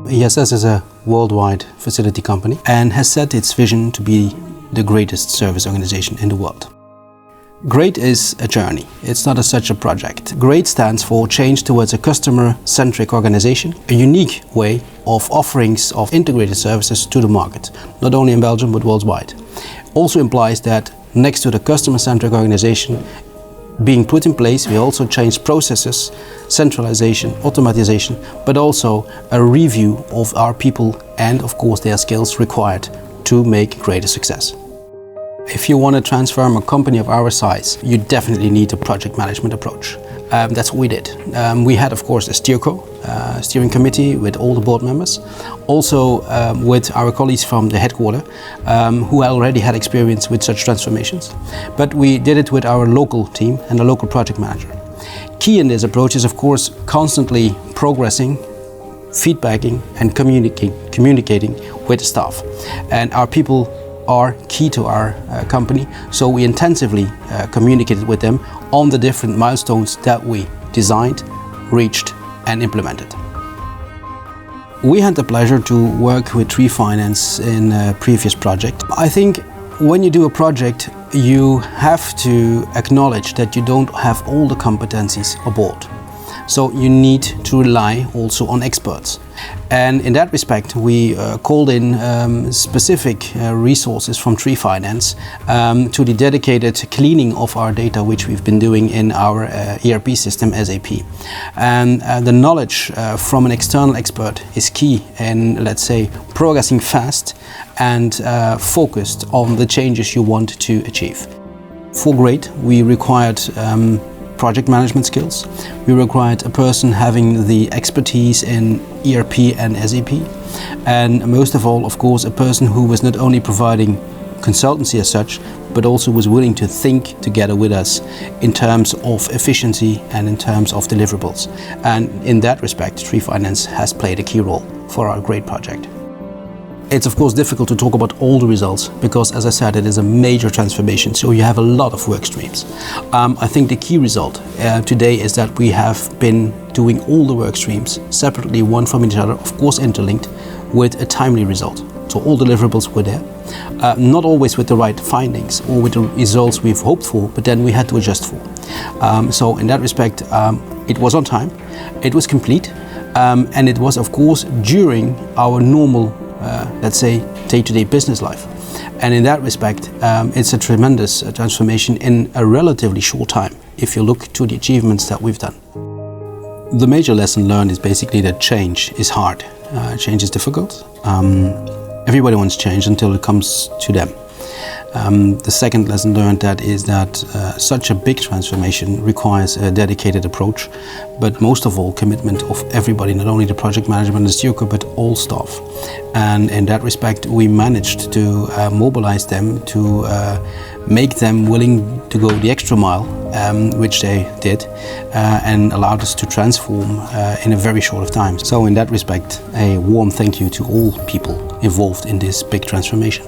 ISS is a worldwide facility company and has set its vision to be the greatest service organization in the world. GREAT is a journey, it's not such a project. GREAT stands for Change Towards a Customer-Centric Organization, a unique way of offerings of integrated services to the market, not only in Belgium but worldwide. Also implies that next to the customer-centric organization being put in place, we also change processes, centralization, automatization, but also a review of our people and of course their skills required to make greater success. If you want to transform a company of our size, you definitely need a project management approach. That's what we did. We had of course a steering committee with all the board members, also with our colleagues from the headquarters who already had experience with such transformations. But we did it with our local team and a local project manager. Key in this approach is of course constantly progressing, feedbacking and communicating with the staff. And our people are key to our company, so we intensively communicated with them on the different milestones that we designed, reached and implemented. We had the pleasure to work with TriFinance in a previous project. I think when you do a project, you have to acknowledge that you don't have all the competencies aboard. So you need to rely also on experts. And in that respect, we called in specific resources from TriFinance to the dedicated cleaning of our data, which we've been doing in our ERP system, SAP. And the knowledge from an external expert is key in, let's say, progressing fast and focused on the changes you want to achieve. For GREAT, we required project management skills. We required a person having the expertise in ERP and SAP, and most of all, of course, a person who was not only providing consultancy as such, but also was willing to think together with us in terms of efficiency and in terms of deliverables. And in that respect, TriFinance has played a key role for our GREAT project. It's of course difficult to talk about all the results because, as I said, it is a major transformation, so you have a lot of work streams. I think the key result today is that we have been doing all the work streams separately, one from each other, of course interlinked, with a timely result. So all deliverables were there, not always with the right findings or with the results we've hoped for, but then we had to adjust for. So in that respect, it was on time, it was complete, and it was of course during our normal let's say, day-to-day business life. And in that respect, it's a tremendous transformation in a relatively short time, if you look to the achievements that we've done. The major lesson learned is basically that change is hard. Change is difficult. Everybody wants change until it comes to them. The second lesson learned is that such a big transformation requires a dedicated approach, but most of all commitment of everybody, not only the project management and the steer group, but all staff. And in that respect, we managed to mobilize them, to make them willing to go the extra mile, which they did, and allowed us to transform in a very short of time. So in that respect, a warm thank you to all people involved in this big transformation.